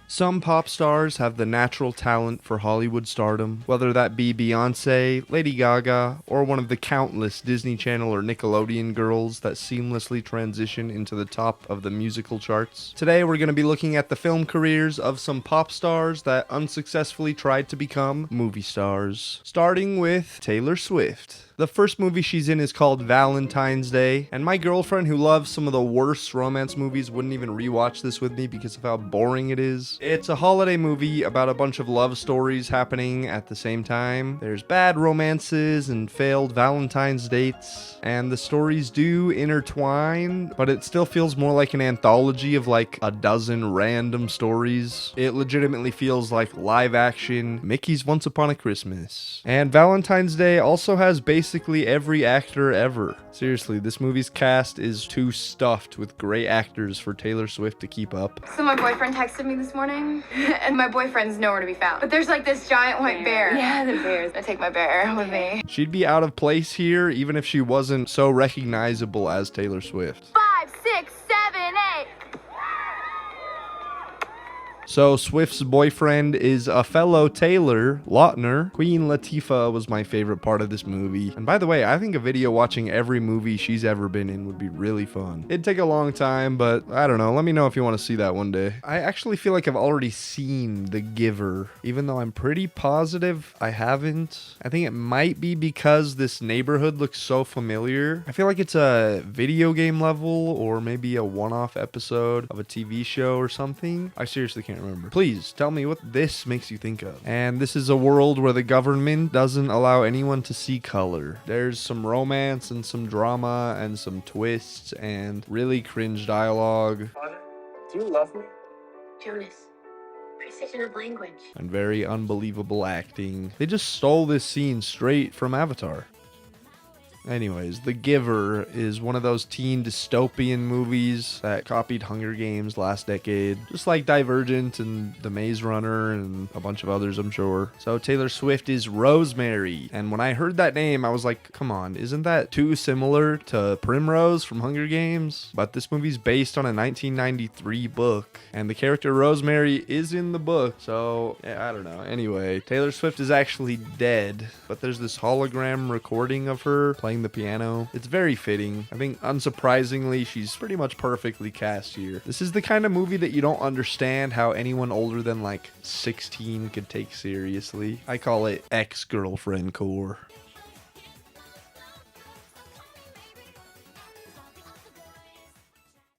Some pop stars have the natural talent for Hollywood stardom, whether that be Beyonce, Lady Gaga, or one of the countless Disney Channel or Nickelodeon girls that seamlessly transition into the top of the musical charts. Today we're going to be looking at the film careers of some pop stars that unsuccessfully tried to become movie stars. Starting with Taylor Swift. The first movie she's in is called Valentine's Day, and my girlfriend, who loves some of the worst romance movies, wouldn't even rewatch this with me because of how boring it is. It's a holiday movie about a bunch of love stories happening at the same time. There's bad romances and failed Valentine's dates, and the stories do intertwine, but it still feels more like an anthology of like a dozen random stories. It legitimately feels like live action Mickey's Once Upon a Christmas. And Valentine's Day also has basically every actor ever. Seriously, this movie's cast is too stuffed with great actors for Taylor Swift to keep up. So my boyfriend texted me this morning, and my boyfriend's nowhere to be found. But there's like this giant white bear. Yeah, the bears. I take my bear with me. She'd be out of place here even if she wasn't so recognizable as Taylor Swift. 5, 6, 7, 8. So Swift's boyfriend is a fellow Taylor, Lautner. Queen Latifah was my favorite part of this movie. And by the way, I think a video watching every movie she's ever been in would be really fun. It'd take a long time, but I don't know. Let me know if you want to see that one day. I actually feel like I've already seen The Giver, even though I'm pretty positive I haven't. I think it might be because this neighborhood looks so familiar. I feel like it's a video game level or maybe a one-off episode of a TV show or something. I seriously can't remember. Please tell me what this makes you think of. And this is a world where the government doesn't allow anyone to see color. There's some romance and some drama and some twists and really cringe dialogue. Father, do you love me? Jonas, precision of language. And very unbelievable acting. They just stole this scene straight from Avatar. Anyways, The Giver is one of those teen dystopian movies that copied Hunger Games last decade. Just like Divergent and The Maze Runner and a bunch of others, I'm sure. So Taylor Swift is Rosemary. And when I heard that name, I was like, come on, isn't that too similar to Primrose from Hunger Games? But this movie's based on a 1993 book. And the character Rosemary is in the book. So, yeah, I don't know. Anyway, Taylor Swift is actually dead. But there's this hologram recording of her playing the piano. It's very fitting. I think unsurprisingly she's pretty much perfectly cast here. This is the kind of movie that you don't understand how anyone older than like 16 could take seriously. I call it ex-girlfriend core.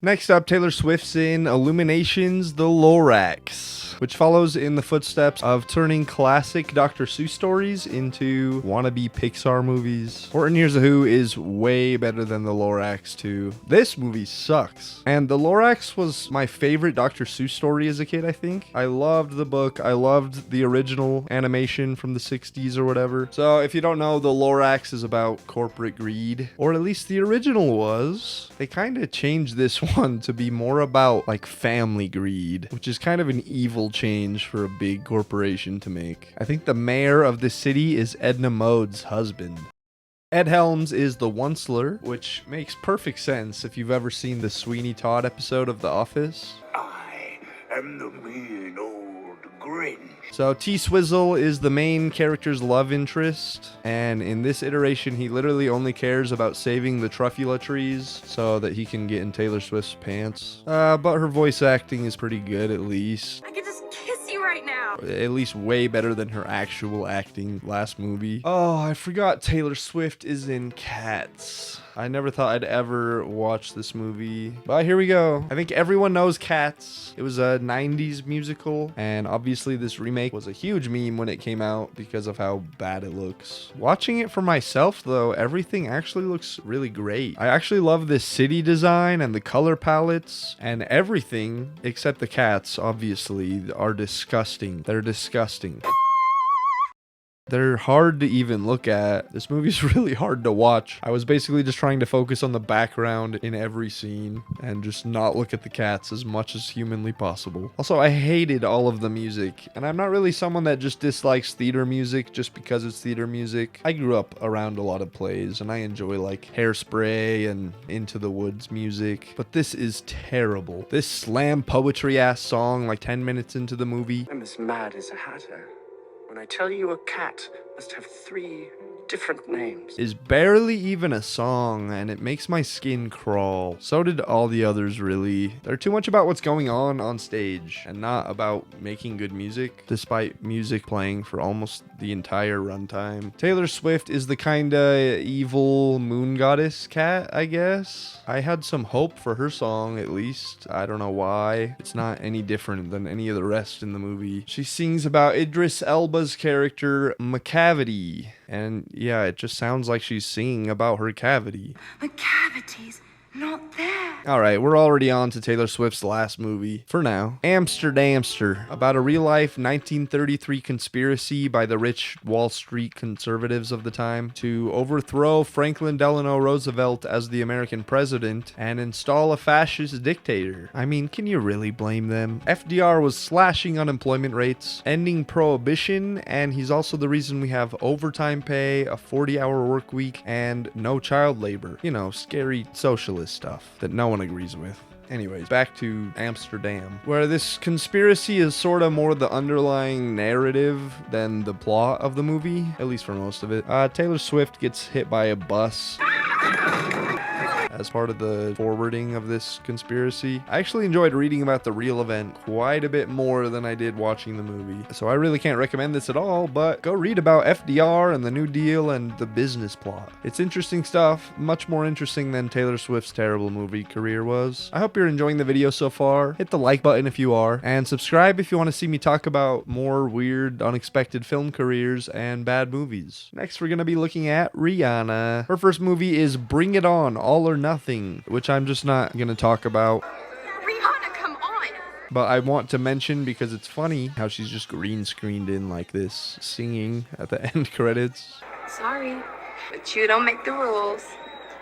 Next up, Taylor Swift's in Illuminations: The Lorax, which follows in the footsteps of turning classic Dr. Seuss stories into wannabe Pixar movies. 14 Years of Who is way better than The Lorax 2. This movie sucks. And The Lorax was my favorite Dr. Seuss story as a kid, I think. I loved the book. I loved the original animation from the 60s or whatever. So if you don't know, The Lorax is about corporate greed, or at least the original was. They kind of changed this one to be more about like family greed, which is kind of an evil change for a big corporation to make. I think the mayor of the city is Edna Mode's husband. Ed Helms is the Onceler, which makes perfect sense if you've ever seen the Sweeney Todd episode of The Office. I am the mean old Grinch. So T-Swizzle is the main character's love interest, and in this iteration he literally only cares about saving the truffula trees so that he can get in Taylor Swift's pants. But her voice acting is pretty good, at least. I could just kiss you right now. At least way better than her actual acting last movie. Oh, I forgot Taylor Swift is in Cats. I never thought I'd ever watch this movie, but here we go. I think everyone knows Cats. It was a 90s musical, and obviously this remake was a huge meme when it came out because of how bad it looks. Watching it for myself though, everything actually looks really great. I actually love the city design and the color palettes, and everything except the cats obviously are disgusting. They're disgusting. They're hard to even look at. This movie's really hard to watch. I was basically just trying to focus on the background in every scene and just not look at the cats as much as humanly possible. Also, I hated all of the music, and I'm not really someone that just dislikes theater music just because it's theater music. I grew up around a lot of plays, and I enjoy like Hairspray and Into the Woods music, but this is terrible. This slam poetry ass song like 10 minutes into the movie. I'm as mad as a hatter when I tell you a cat must have 3 different names. Is barely even a song, and it makes my skin crawl. So did all the others, really. They're too much about what's going on stage and not about making good music, despite music playing for almost the entire runtime. Taylor Swift is the kinda evil moon goddess cat, I guess. I had some hope for her song, at least. I don't know why. It's not any different than any of the rest in the movie. She sings about Idris Elba's character, McCavity. And yeah, it just sounds like she's singing about her cavity. The cavity's not there. Alright, we're already on to Taylor Swift's last movie, for now. Amsterdamster, about a real-life 1933 conspiracy by the rich Wall Street conservatives of the time to overthrow Franklin Delano Roosevelt as the American president and install a fascist dictator. I mean, can you really blame them? FDR was slashing unemployment rates, ending prohibition, and he's also the reason we have overtime pay, a 40-hour work week, and no child labor. You know, scary socialist stuff that no one agrees with. Anyways, back to Amsterdam, where this conspiracy is sort of more the underlying narrative than the plot of the movie, at least for most of it. Taylor Swift gets hit by a bus as part of the forwarding of this conspiracy. I actually enjoyed reading about the real event quite a bit more than I did watching the movie. So I really can't recommend this at all, but go read about FDR and the New Deal and the business plot. It's interesting stuff, much more interesting than Taylor Swift's terrible movie career was. I hope you're enjoying the video so far. Hit the like button if you are, and subscribe if you want to see me talk about more weird, unexpected film careers and bad movies. Next, we're going to be looking at Rihanna. Her first movie is Bring It On, All or Nothing, which I'm just not gonna talk about. Rihanna, come on. But I want to mention because it's funny how she's just green screened in like this, singing at the end credits. Sorry, but you don't make the rules.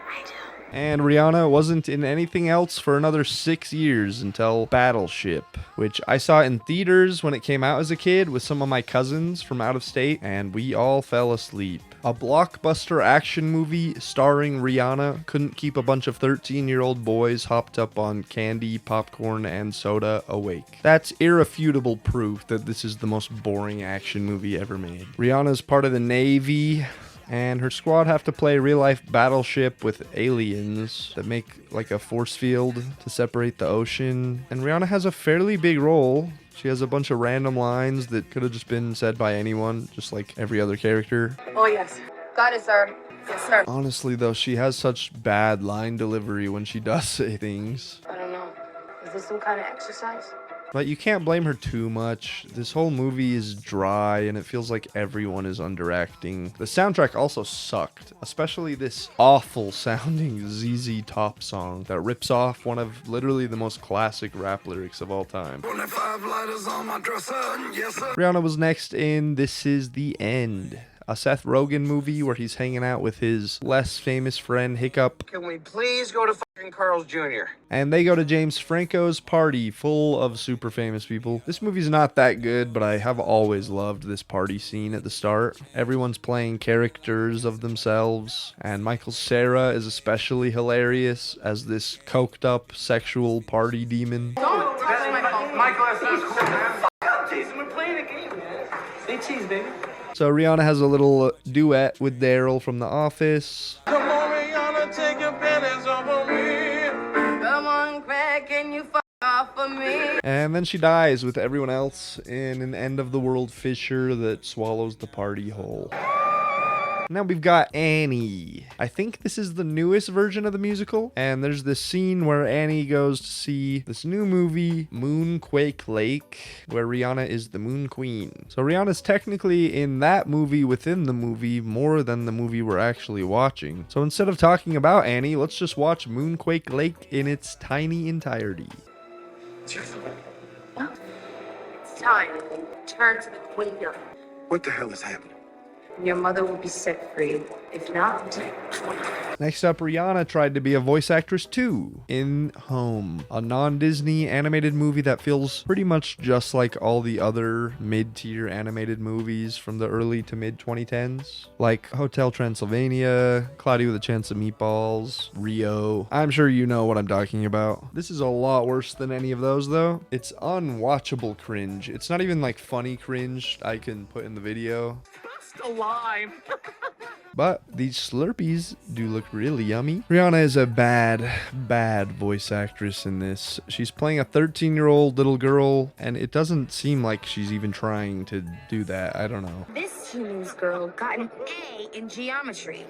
I do. And Rihanna wasn't in anything else for another 6 years until Battleship, which I saw in theaters when it came out as a kid with some of my cousins from out of state, and we all fell asleep. A blockbuster action movie starring Rihanna couldn't keep a bunch of 13-year-old boys hopped up on candy, popcorn, and soda awake. That's irrefutable proof that this is the most boring action movie ever made. Rihanna's part of the Navy, and her squad have to play real-life battleship with aliens that make like a force field to separate the ocean. And Rihanna has a fairly big role. She has a bunch of random lines that could have just been said by anyone, just like every other character. Oh, yes. Got it, sir. Yes, sir. Honestly, though, she has such bad line delivery when she does say things. I don't know. Is this some kind of exercise? But you can't blame her too much. This whole movie is dry, and it feels like everyone is underacting. The soundtrack also sucked, especially this awful sounding ZZ Top song that rips off one of literally the most classic rap lyrics of all time. Only 5 lighters on my dresser, yes sir. Rihanna was next in This Is the End, a Seth Rogen movie where he's hanging out with his less famous friend Hiccup. Can we please go to fucking Carl's Jr.? And they go to James Franco's party full of super famous people. This movie's not that good, but I have always loved this party scene at the start. Everyone's playing characters of themselves, and Michael Cera is especially hilarious as this coked up sexual party demon. Don't touch my phone. Michael, that's not cool, man. Fuck up, Jason. We're playing a game, man. Say cheese, baby. So Rihanna has a little duet with Daryl from The Office. Come on, Rihanna, take your panties off of me. Come on, crack, and you fuck off of me. And then she dies with everyone else in an end-of-the-world fissure that swallows the party whole. Now we've got Annie. I think this is the newest version of the musical, and there's this scene where Annie goes to see this new movie, Moonquake Lake, where Rihanna is the Moon Queen. So Rihanna's technically in that movie within the movie more than the movie we're actually watching. So instead of talking about Annie, let's just watch Moonquake Lake in its tiny entirety. It's time. Turn to the queen. What the hell is happening? Your mother will be set free. If not, Next up, Rihanna tried to be a voice actress too, in Home, a non-Disney animated movie that feels pretty much just like all the other mid-tier animated movies from the early to mid-2010s, like Hotel Transylvania, Cloudy with a Chance of Meatballs, Rio. I'm sure you know what I'm talking about. This is a lot worse than any of those though. It's unwatchable cringe. It's not even like funny cringe I can put in the video. Alive. But these Slurpees do look really yummy. Rihanna is a bad voice actress in this. She's playing a 13-year-old little girl, and it doesn't seem like she's even trying to do that. I don't know. this humans girl got an A in geometry.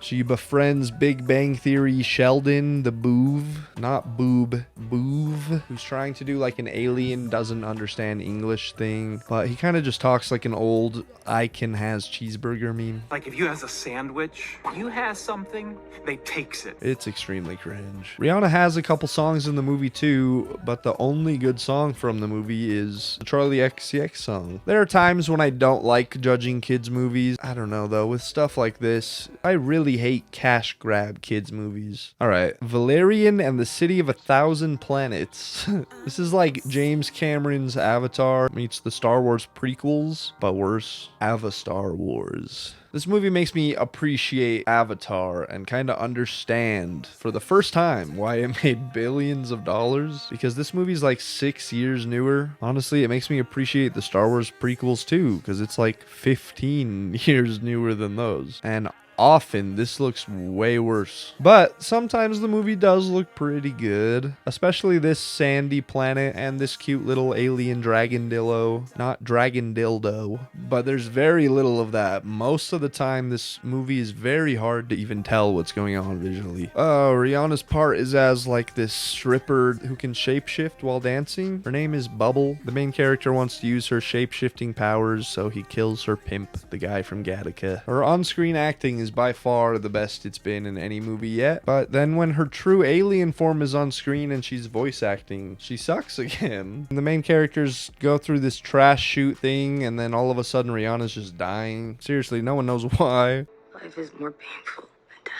She befriends Big Bang Theory Sheldon, the boov, not boob, boov, who's trying to do like an alien doesn't understand English thing, but he kind of just talks like an old I can has cheeseburger meme. Like if you has a sandwich, you has something, they takes it. It's extremely cringe. Rihanna has a couple songs in the movie too, but the only good song from the movie is the Charlie XCX song. There are times when I don't like judging kids movies. I don't know though, with stuff like this, I really hate cash grab kids movies. Alright, Valerian and the City of 1,000 Planets. This is like James Cameron's Avatar meets the Star Wars prequels, but worse. Avastar Wars. This movie makes me appreciate Avatar and kind of understand for the first time why it made billions of dollars, because this movie's like 6 years newer. Honestly, it makes me appreciate the Star Wars prequels too, because it's like 15 years newer than those. And often this looks way worse, but sometimes the movie does look pretty good, especially this sandy planet and this cute little alien dragon dillo. Not dragon dildo, but there's very little of that. Most of the time this movie is very hard to even tell what's going on visually. Oh, Rihanna's part is as like this stripper who can shapeshift while dancing. Her name is Bubble. The main character wants to use her shapeshifting powers, so he kills her pimp, the guy from Gattaca. Her on-screen acting is by far the best it's been in any movie yet, but then when her true alien form is on screen and she's voice acting, she sucks again. And the main characters go through this trash shoot thing, and then all of a sudden Rihanna's just dying. Seriously, no one knows why. Life is more painful than death.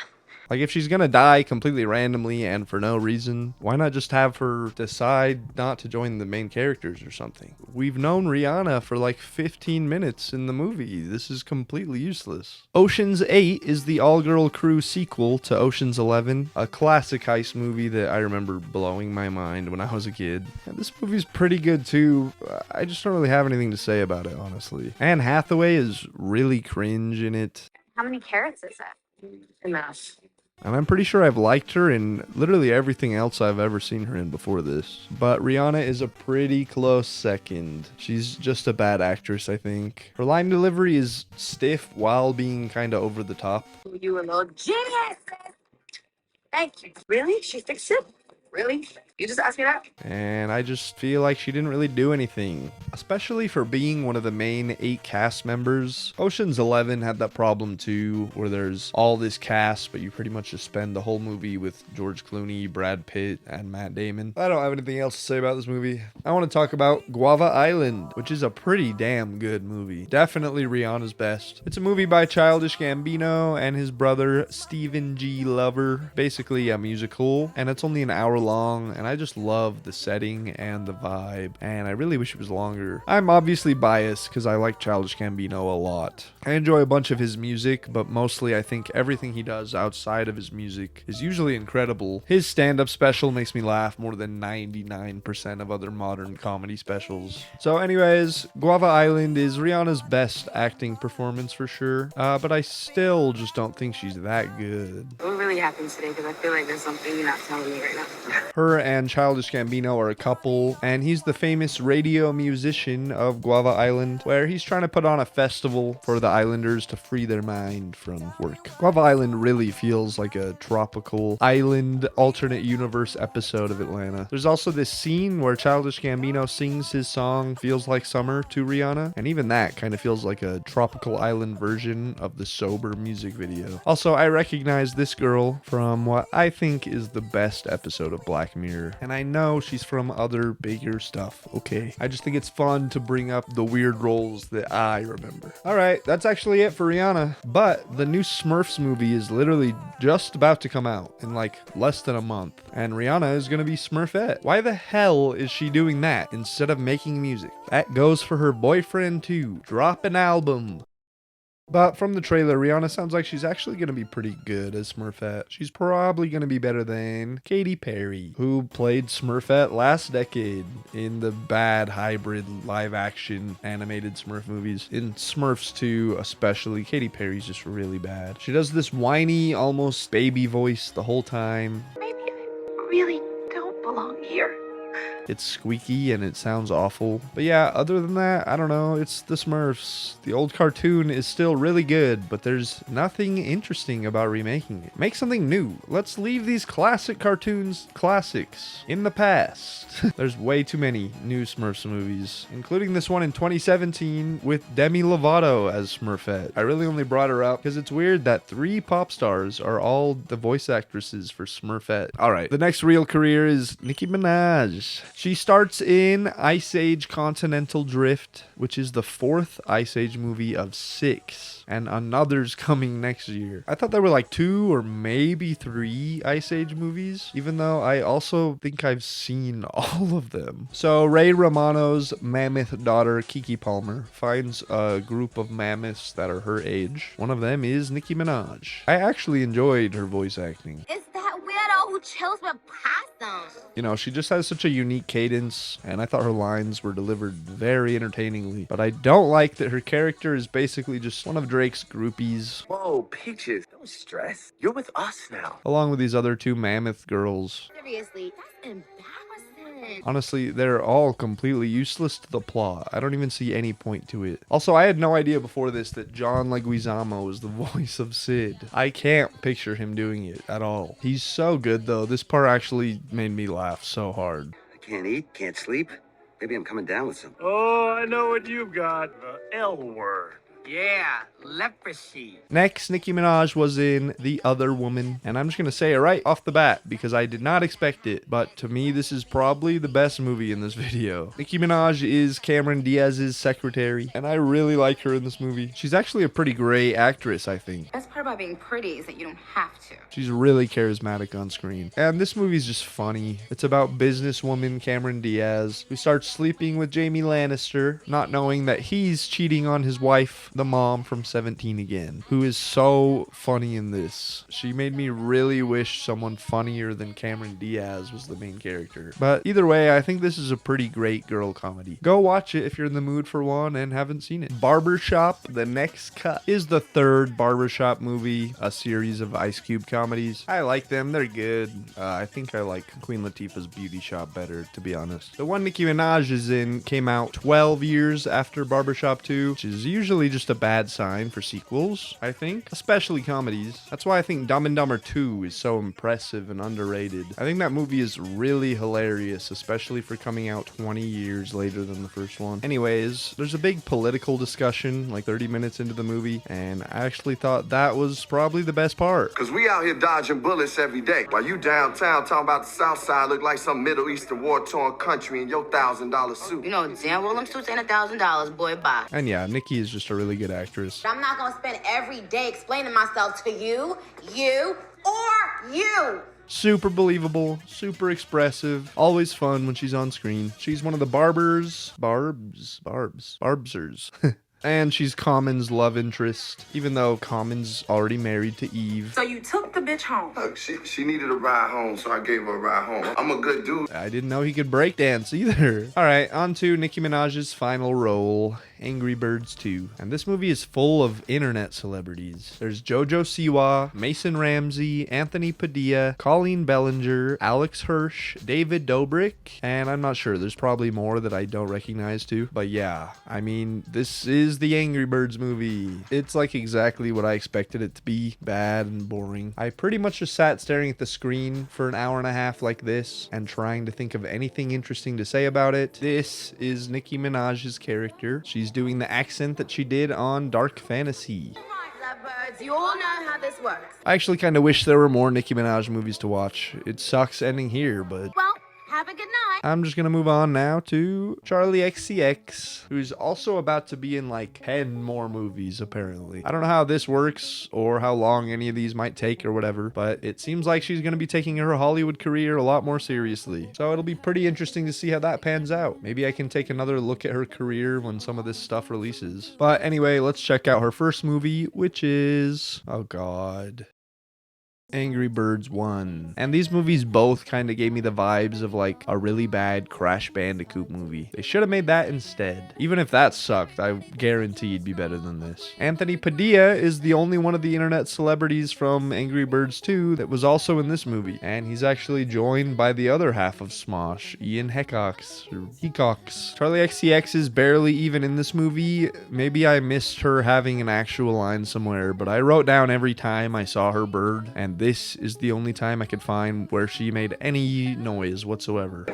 Like, if she's gonna die completely randomly and for no reason, why not just have her decide not to join the main characters or something? We've known Rihanna for like 15 minutes in the movie. This is completely useless. Ocean's 8 is the all-girl crew sequel to Ocean's 11, a classic heist movie that I remember blowing my mind when I was a kid. And this movie's pretty good too. I just don't really have anything to say about it, honestly. Anne Hathaway is really cringe in it. How many carrots is that? Enough. And I'm pretty sure I've liked her in literally everything else I've ever seen her in before this. But Rihanna is a pretty close second. She's just a bad actress, I think. Her line delivery is stiff while being kind of over the top. You a little genius. Thank you. Really? She fixed it? Really? You just asked me that? And I just feel like she didn't really do anything, especially for being one of the main 8 cast members. Ocean's 11 had that problem too, where there's all this cast, but you pretty much just spend the whole movie with George Clooney, Brad Pitt, and Matt Damon. I don't have anything else to say about this movie. I want to talk about Guava Island, which is a pretty damn good movie. Definitely Rihanna's best. It's a movie by Childish Gambino and his brother Stephen G. Lover. Basically a musical, and it's only an hour long, and I just love the setting and the vibe, and I really wish it was longer. I'm obviously biased because I like Childish Gambino a lot. I enjoy a bunch of his music, but mostly I think everything he does outside of his music is usually incredible. His stand-up special makes me laugh more than 99% of other modern comedy specials. So anyways, Guava Island is Rihanna's best acting performance for sure, but I still just don't think she's that good. What really happened today? Because I feel like there's something you're not telling me right now. Her and Childish Gambino are a couple, and he's the famous radio musician of Guava Island, where he's trying to put on a festival for the islanders to free their mind from work. Guava Island really feels like a tropical island alternate universe episode of Atlanta. There's also this scene where Childish Gambino sings his song Feels Like Summer to Rihanna, and even that kind of feels like a tropical island version of the sober music video. Also, I recognize this girl girl from what I think is the best episode of Black Mirror. And I know she's from other bigger stuff, okay? I just think it's fun to bring up the weird roles that I remember. All right, that's actually it for Rihanna. But the new Smurfs movie is literally just about to come out in like less than a month. And Rihanna is gonna be Smurfette. Why the hell is she doing that instead of making music? That goes for her boyfriend too. Drop an album. But from the trailer, Rihanna sounds like she's actually going to be pretty good as Smurfette. She's probably going to be better than Katy Perry, who played Smurfette last decade in the bad hybrid live-action animated Smurf movies. In Smurfs 2 especially, Katy Perry's just really bad. She does this whiny, almost baby voice the whole time. Maybe I really don't belong here. It's squeaky and it sounds awful. But yeah, other than that, I don't know. It's the Smurfs. The old cartoon is still really good, but there's nothing interesting about remaking it. Make something new. Let's leave these classic cartoons classics in the past. There's way too many new Smurfs movies, including this one in 2017 with Demi Lovato as Smurfette. I really only brought her up because it's weird that 3 pop stars are all the voice actresses for Smurfette. Alright, the next real career is Nicki Minaj. She starts in Ice Age Continental Drift, which is the 4th Ice Age movie of 6, and another's coming next year. I thought there were like 2 or maybe 3 Ice Age movies, even though I also think I've seen all of them. So Ray Romano's mammoth daughter, Keke Palmer, finds a group of mammoths that are her age. One of them is Nicki Minaj. I actually enjoyed her voice acting. It's that weirdo who chills with possums. You know, she just has such a unique cadence, and I thought her lines were delivered very entertainingly. But I don't like that her character is basically just one of Drake's groupies, Whoa, Peaches, don't stress. You're with us now. along with these other 2 mammoth girls. Seriously, that's embarrassing. Honestly, they're all completely useless to the plot. I don't even see any point to it. Also, I had no idea before this that John Leguizamo was the voice of Sid. I can't picture him doing it at all. He's so good, though. This part actually made me laugh so hard. I can't eat, can't sleep. Maybe I'm coming down with something. Oh, I know what you've got. The L word. Yeah, leprosy. Next, Nicki Minaj was in The Other Woman, and I'm just gonna say it right off the bat because I did not expect it, but to me this is probably the best movie in this video. Nicki Minaj is Cameron Diaz's secretary, and I really like her in this movie. She's actually a pretty great actress, I think. Best part about being pretty is that you don't have to. She's really charismatic on screen. And this movie's just funny. It's about businesswoman Cameron Diaz, who starts sleeping with Jamie Lannister, not knowing that he's cheating on his wife, the mom from 17 again, who is so funny in this. She made me really wish someone funnier than Cameron Diaz was the main character. But either way, I think this is a pretty great girl comedy. Go watch it if you're in the mood for one and haven't seen it. Barbershop, The Next Cut, is the 3rd Barbershop movie, a series of Ice Cube comedies. I like them, they're good. I think I like Queen Latifah's Beauty Shop better, to be honest. The one Nicki Minaj is in came out 12 years after Barbershop 2, which is usually just a bad sign for sequels, I think, especially comedies. That's why I think Dumb and Dumber 2 is so impressive and underrated. I think that movie is really hilarious, especially for coming out 20 years later than the first one. Anyways, there's a big political discussion like 30 minutes into the movie, and I actually thought that was probably the best part. Cause we out here dodging bullets every day. While you downtown talking about the South Side look like some Middle Eastern war-torn country in your $1,000 suit. You know damn well them suits ain't $1,000, boy, bye. And yeah, Nicki is just a really good actress. I'm not gonna spend every day explaining myself to you, or you. Super believable, super expressive, always fun when she's on screen. She's one of the Barbsers. And she's Common's love interest, even though Common's already married to Eve. So you took the bitch home. Look, she needed a ride home, so I gave her a ride home. I'm a good dude. I didn't know he could breakdance either. Alright, on to Nicki Minaj's final role, Angry Birds 2. And this movie is full of internet celebrities. There's Jojo Siwa, Mason Ramsey, Anthony Padilla, Colleen Bellinger, Alex Hirsch, David Dobrik, and I'm not sure, there's probably more that I don't recognize too. But yeah, I mean, this is the Angry Birds movie. It's like exactly what I expected it to be, bad and boring. I pretty much just sat staring at the screen for an hour and a half like this and trying to think of anything interesting to say about it. This is Nicki Minaj's character. She's doing the accent that she did on Dark Fantasy. Love lovebirds, you all know how this works. I actually kind of wish there were more Nicki Minaj movies to watch. It sucks ending here, but Well, have a good night. I'm just gonna move on now to Charlie XCX, who's also about to be in like 10 more movies, apparently. I don't know how this works or how long any of these might take or whatever, but it seems like she's gonna be taking her Hollywood career a lot more seriously. So it'll be pretty interesting to see how that pans out. Maybe I can take another look at her career when some of this stuff releases. But anyway, let's check out her first movie, which is... oh god. Angry Birds 1. And these movies both kind of gave me the vibes of like a really bad Crash Bandicoot movie. They should have made that instead. Even if that sucked, I guarantee it'd be better than this. Anthony Padilla is the only one of the internet celebrities from Angry Birds 2 that was also in this movie. And he's actually joined by the other half of Smosh, Ian Heckox, or Hecox. Charlie XCX is barely even in this movie. Maybe I missed her having an actual line somewhere, but I wrote down every time I saw her bird, and this is the only time I could find where she made any noise whatsoever.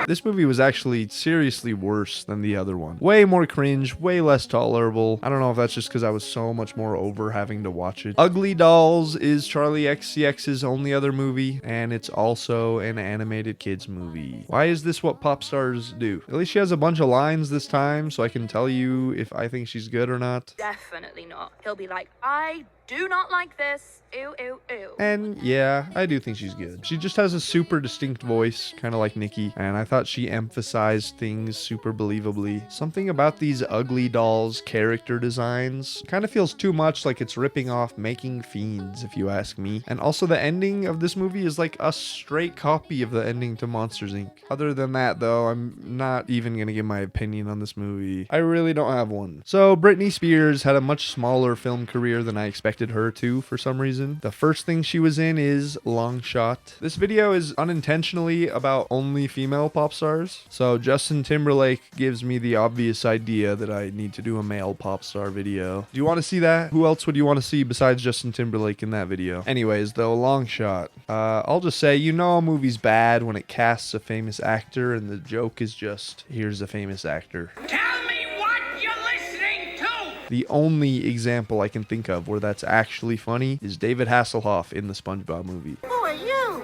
This movie was actually seriously worse than the other one. Way more cringe, way less tolerable. I don't know if that's just because I was so much more over having to watch it. Ugly Dolls is Charlie XCX's only other movie, and it's also an animated kids movie. Why is this what pop stars do? At least she has a bunch of lines this time, so I can tell you if I think she's good or not. Definitely not. He'll be like, I do not like this. Ew, ew, ew. And yeah, I do think she's good. She just has a super distinct voice, kind of like Nicki, and I thought she emphasized things super believably. Something about these Ugly Dolls character designs kind of feels too much like it's ripping off Making Fiends, if you ask me. And also the ending of this movie is like a straight copy of the ending to Monsters, Inc. Other than that, though, I'm not even gonna give my opinion on this movie. I really don't have one. So Britney Spears had a much smaller film career than I expected her to for some reason. The first thing she was in is Long Shot. This video is unintentionally about only female pop stars. So Justin Timberlake gives me the obvious idea that I need to do a male pop star video. Do you want to see that? Who else would you want to see besides Justin Timberlake in that video? Anyways, though, Long Shot. I'll just say, you know a movie's bad when it casts a famous actor and the joke is just, here's a famous actor. Tell me what you're listening to! The only example I can think of where that's actually funny is David Hasselhoff in the SpongeBob movie. Who are you?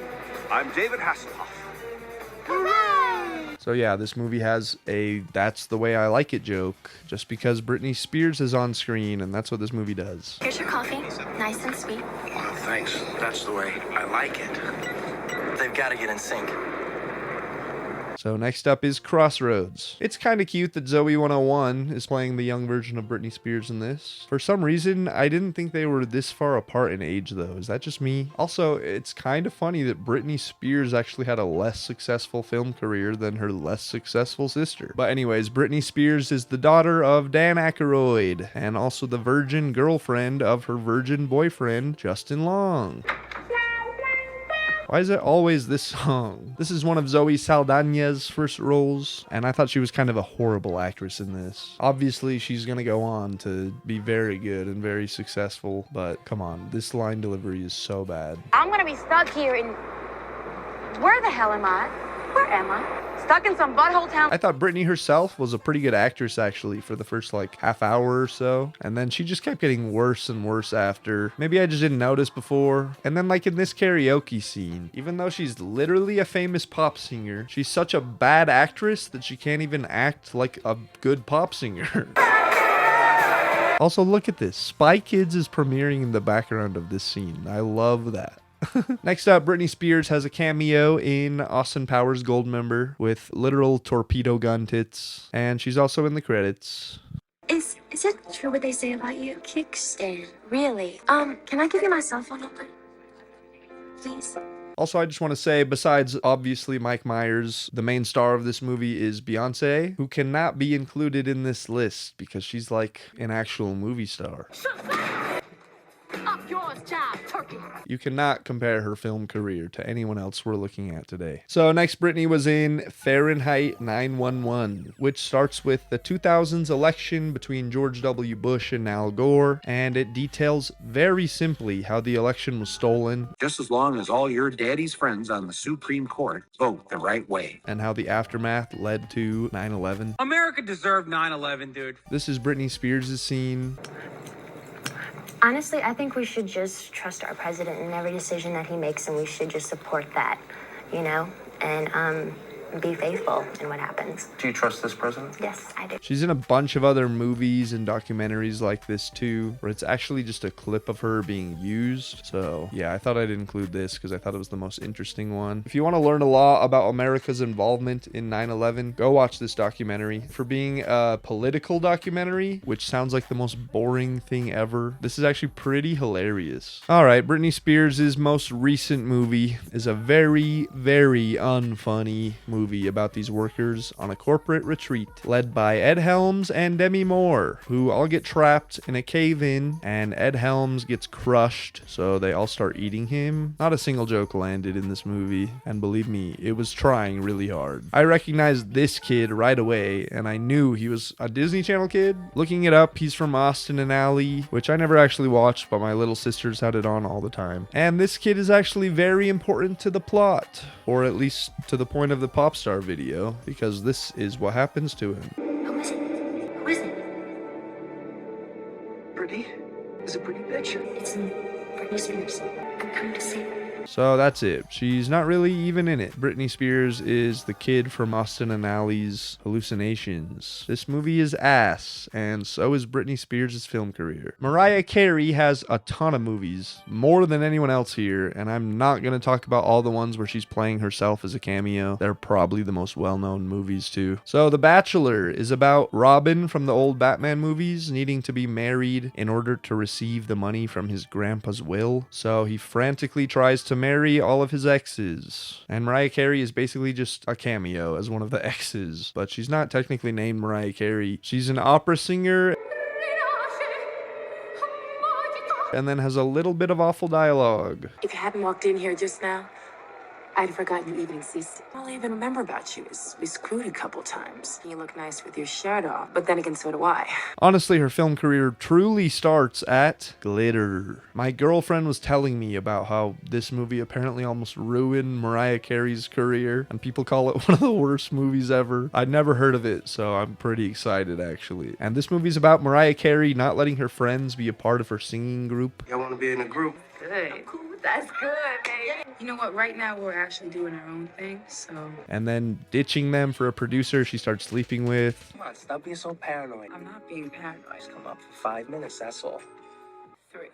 I'm David Hasselhoff. Hooray! So yeah, this movie has a "that's the way I like it" joke just because Britney Spears is on screen, and that's what this movie does. Here's your coffee. Nice and sweet. Oh, thanks. That's the way I like it. They've got to get in sync. So next up is Crossroads. It's kind of cute that Zoe 101 is playing the young version of Britney Spears in this. For some reason, I didn't think they were this far apart in age though. Is that just me? Also, it's kind of funny that Britney Spears actually had a less successful film career than her less successful sister. But anyways, Britney Spears is the daughter of Dan Aykroyd and also the virgin girlfriend of her virgin boyfriend, Justin Long. Why is it always this song? This is one of Zoe Saldana's first roles, and I thought she was kind of a horrible actress in this. Obviously, she's gonna go on to be very good and very successful, but come on, this line delivery is so bad. I'm gonna be stuck here in... Where the hell am I? Where am I? Stuck in some butthole town. I thought Britney herself was a pretty good actress actually for the first like half hour or so, and then she just kept getting worse and worse after. Maybe I just didn't notice before. And then like in this karaoke scene, even though she's literally a famous pop singer, she's such a bad actress that she can't even act like a good pop singer. Also, look at this. Spy Kids is premiering in the background of this scene. I love that. Next up, Britney Spears has a cameo in Austin Powers Goldmember with literal torpedo gun tits, and she's also in the credits. Is it true what they say about you? Kickstand. Really? Can I give you my cell phone number? Please? Also, I just want to say, besides obviously Mike Myers, the main star of this movie is Beyonce, who cannot be included in this list because she's like an actual movie star. Up yours, child, turkey. You cannot compare her film career to anyone else we're looking at today. So next, Britney was in Fahrenheit 9/11, which starts with the 2000s election between George W. Bush and Al Gore, and it details very simply how the election was stolen. Just as long as all your daddy's friends on the Supreme Court vote the right way. And how the aftermath led to 9/11. America deserved 9/11, dude. This is Britney Spears' scene. Honestly, I think we should just trust our president in every decision that he makes, and we should just support that, you know, and be faithful in what happens. Do you trust this president? Yes, I do. She's in a bunch of other movies and documentaries like this too, where it's actually just a clip of her being used. So yeah, I thought I'd include this because I thought it was the most interesting one. If you want to learn a lot about America's involvement in 9/11, go watch this documentary. For being a political documentary, which sounds like the most boring thing ever, this is actually pretty hilarious. All right, Britney Spears' most recent movie is a very, very unfunny movie about these workers on a corporate retreat led by Ed Helms and Demi Moore, who all get trapped in a cave-in, and Ed Helms gets crushed, so they all start eating him. Not a single joke landed in this movie, and believe me, it was trying really hard. I recognized this kid right away, and I knew he was a Disney Channel kid. Looking it up, he's from Austin and Ally, which I never actually watched, but my little sisters had it on all the time. And this kid is actually very important to the plot, or at least to the point of the pop star video, because this is what happens to him. Who is it? Who is it? Pretty? Is it pretty, bitch? It's Britney Spears. I'm coming to see her. So that's it. She's not really even in it. Britney Spears is the kid from Austin and Ally's Hallucinations. This movie is ass, and so is Britney Spears' film career. Mariah Carey has a ton of movies, more than anyone else here, and I'm not going to talk about all the ones where she's playing herself as a cameo. They're probably the most well-known movies too. So The Bachelor is about Robin from the old Batman movies needing to be married in order to receive the money from his grandpa's will. So he frantically tries to marry all of his exes. And Mariah Carey is basically just a cameo as one of the exes, but she's not technically named Mariah Carey. She's an opera singer and then has a little bit of awful dialogue. If you hadn't walked in here just now, I'd forgotten your evening ceased. All I even remember about you is we screwed a couple times. You look nice with your shirt off, but then again, so do I. Honestly, her film career truly starts at Glitter. My girlfriend was telling me about how this movie apparently almost ruined Mariah Carey's career, and people call it one of the worst movies ever. I'd never heard of it, so I'm pretty excited actually. And this movie's about Mariah Carey not letting her friends be a part of her singing group. Y'all want to be in a group? Good. I'm cool with that. That's good, baby. You know what? Right now, we're actually doing our own thing, so... And then ditching them for a producer she starts sleeping with. Come on, stop being so paranoid. I'm not being paranoid. Just come up for 5 minutes, that's all. 3.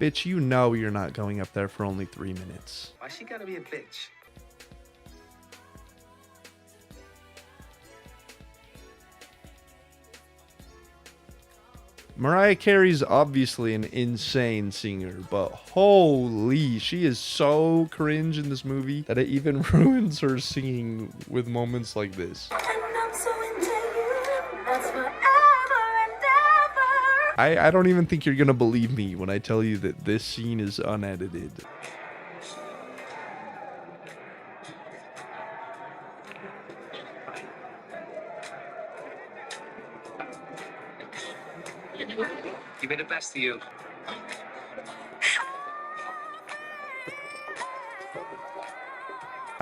Bitch, you know you're not going up there for only 3 minutes. Why she gotta be a bitch? Mariah Carey's obviously an insane singer, but holy, she is so cringe in this movie that it even ruins her singing with moments like this. I don't even think you're gonna believe me when I tell you that this scene is unedited. Give me the best of you.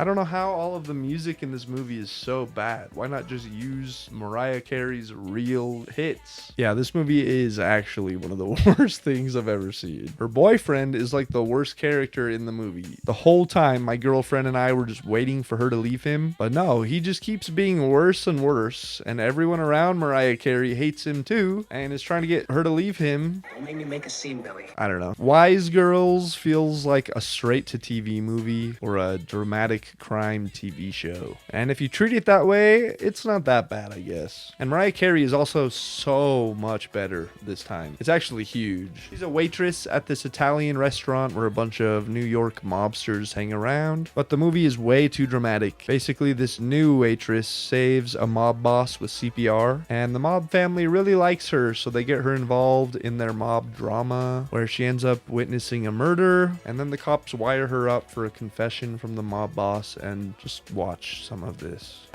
I don't know how all of the music in this movie is so bad. Why not just use Mariah Carey's real hits? Yeah, this movie is actually one of the worst things I've ever seen. Her boyfriend is like the worst character in the movie. The whole time, my girlfriend and I were just waiting for her to leave him. But no, he just keeps being worse and worse. And everyone around Mariah Carey hates him too and is trying to get her to leave him. Don't make me make a scene, Billy. I don't know. Wise Girls feels like a straight-to-TV movie or a dramatic crime TV show. And if you treat it that way, it's not that bad, I guess. And Mariah Carey is also so much better this time. It's actually huge. She's a waitress at this Italian restaurant where a bunch of New York mobsters hang around. But the movie is way too dramatic. Basically, this new waitress saves a mob boss with CPR, and the mob family really likes her, so they get her involved in their mob drama, where she ends up witnessing a murder, and then the cops wire her up for a confession from the mob boss. And just watch some of this.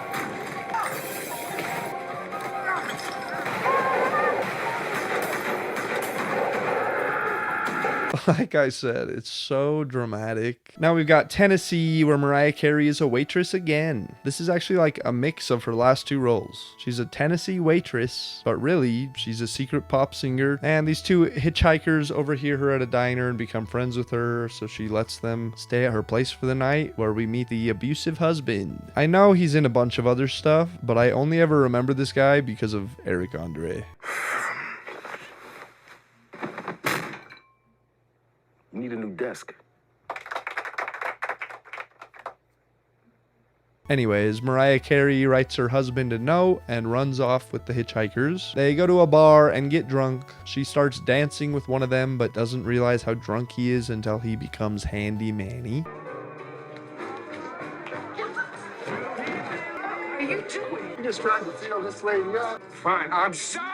Like I said, it's so dramatic. Now we've got Tennessee, where Mariah Carey is a waitress again. This is actually like a mix of her last two roles. She's a Tennessee waitress, but really, she's a secret pop singer. And these two hitchhikers overhear her at a diner and become friends with her, so she lets them stay at her place for the night, where we meet the abusive husband. I know he's in a bunch of other stuff, but I only ever remember this guy because of Eric Andre. You need a new desk. Anyways, Mariah Carey writes her husband a note and runs off with the hitchhikers. They go to a bar and get drunk. She starts dancing with one of them, but doesn't realize how drunk he is until he becomes Handy Manny. What are you doing? I'm just trying to feel this lady up. Fine, I'm sorry.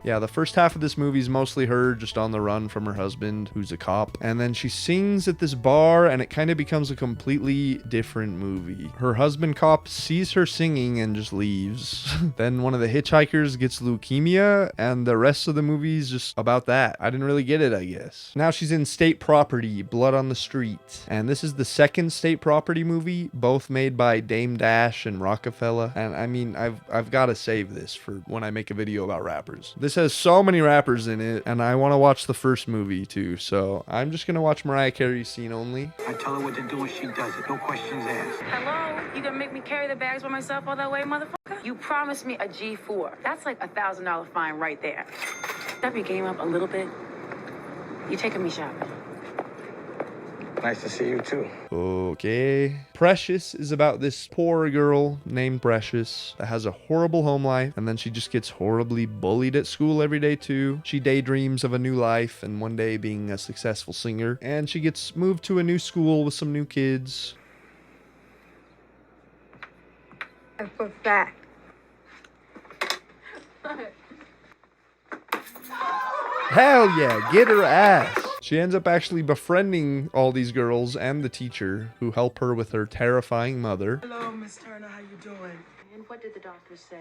Yeah, the first half of this movie is mostly her just on the run from her husband, who's a cop. And then she sings at this bar, and it kind of becomes a completely different movie. Her husband cop sees her singing and just leaves. Then one of the hitchhikers gets leukemia, and the rest of the movie is just about that. I didn't really get it, I guess. Now she's in State Property, Blood on the Street. And this is the second State Property movie, both made by Dame Dash and Rockefeller. And I mean, I've got to save this for when I make a video about rappers. This has so many rappers in it, and I want to watch the first movie too, so I'm just gonna watch Mariah Carey's scene only. I tell her what to do and she does it, no questions asked. Hello? You gonna make me carry the bags by myself all that way, motherfucker? You promised me a G4. That's like $1,000 fine right there. Step your game up a little bit. You taking me shopping. Nice to see you too. Okay. Precious is about this poor girl named Precious that has a horrible home life, and then she just gets horribly bullied at school every day too. She daydreams of a new life and one day being a successful singer, and she gets moved to a new school with some new kids. And for fact. Hell yeah, get her ass. She ends up actually befriending all these girls and the teacher, who help her with her terrifying mother. Hello, Miss Turner. How you doing? And what did the doctor say?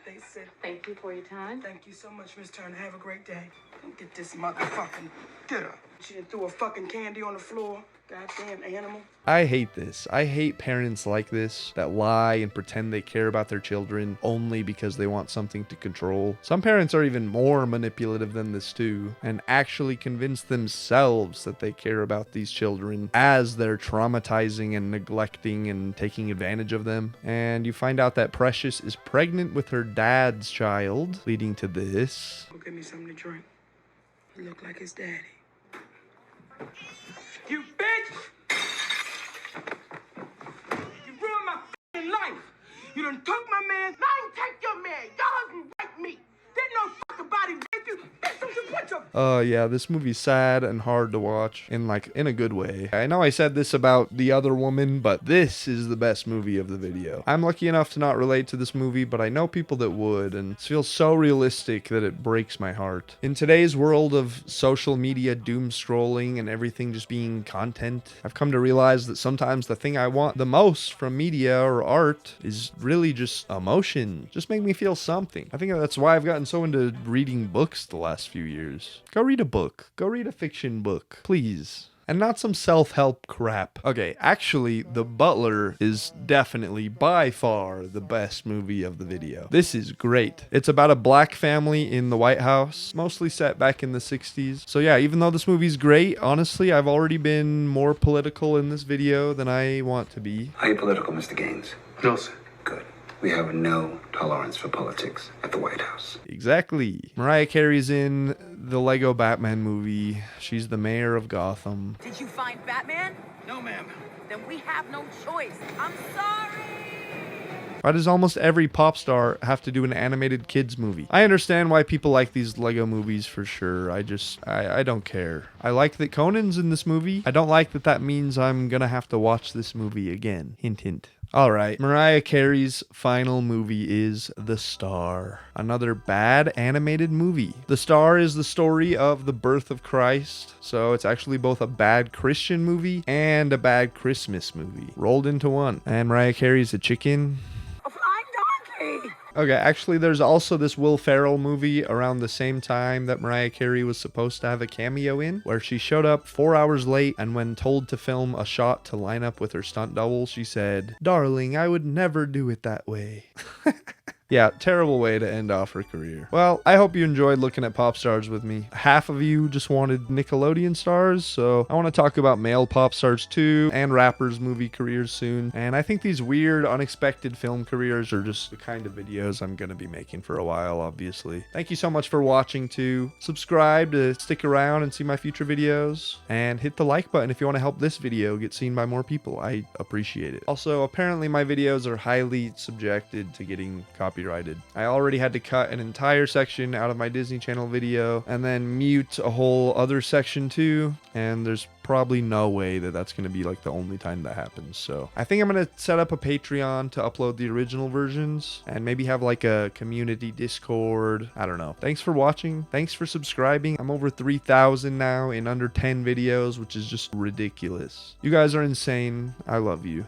They said Thank you for your time. thank you so much, Miss Turner. Have a great day. Don't get this motherfucking get her. She done threw a fucking candy on the floor. Goddamn animal. I hate this. I hate parents like this that lie and pretend they care about their children only because they want something to control. Some parents are even more manipulative than this too, and actually convince themselves that they care about these children as they're traumatizing and neglecting and taking advantage of them. And you find out that Precious is pregnant with her dad's child, leading to this. Go get me something to drink. You look like his daddy. You bitch! You ruined my f***ing life. You done took my man. Now you take your man. Your husband raped me. There's no fucking body rape you. Bitch, don't you put your... Yeah, this movie's sad and hard to watch in a good way. I know I said this about The Other Woman, but this is the best movie of the video. I'm lucky enough to not relate to this movie, but I know people that would, and it feels so realistic that it breaks my heart. In today's world of social media doom scrolling and everything just being content, I've come to realize that sometimes the thing I want the most from media or art is really just emotion. Just make me feel something. I think that's why I've gotten so into reading books the last few years. Go read a book. Go read a fiction book, please. And not some self-help crap. Okay, actually, The Butler is definitely by far the best movie of the video. This is great. It's about a black family in the White House, mostly set back in the 60s. So yeah, even though this movie's great, honestly, I've already been more political in this video than I want to be. Are you political, Mr. Gaines? No, sir. Good. We have no tolerance for politics at the White House. Exactly. Mariah Carey's in the Lego Batman movie. She's the mayor of Gotham. Did you find Batman? No, ma'am. Then we have no choice. I'm sorry. Why does almost every pop star have to do an animated kids movie? I understand why people like these Lego movies for sure. I don't care. I like that Conan's in this movie. I don't like that means I'm gonna have to watch this movie again. Hint, hint. Alright, Mariah Carey's final movie is The Star. Another bad animated movie. The Star is the story of the birth of Christ, so it's actually both a bad Christian movie and a bad Christmas movie, rolled into one. And Mariah Carey's a chicken. A flying Okay, actually, there's also this Will Ferrell movie around the same time that Mariah Carey was supposed to have a cameo in, where she showed up 4 hours late, and when told to film a shot to line up with her stunt double, she said, "Darling, I would never do it that way." Yeah, terrible way to end off her career. Well, I hope you enjoyed looking at pop stars with me. Half of you just wanted Nickelodeon stars, so I want to talk about male pop stars too, and rappers' movie careers soon. And I think these weird, unexpected film careers are just the kind of videos I'm going to be making for a while, obviously. Thank you so much for watching too. Subscribe to stick around and see my future videos. And hit the like button if you want to help this video get seen by more people. I appreciate it. Also, apparently my videos are highly subjected to getting copyrighted. I already had to cut an entire section out of my Disney Channel video and then mute a whole other section too, and there's probably no way that that's going to be like the only time that happens. So I think I'm going to set up a Patreon to upload the original versions and maybe have like a community Discord. I don't know. Thanks for watching. Thanks for subscribing. I'm over 3,000 now in under 10 videos, which is just ridiculous. You guys are insane. I love you.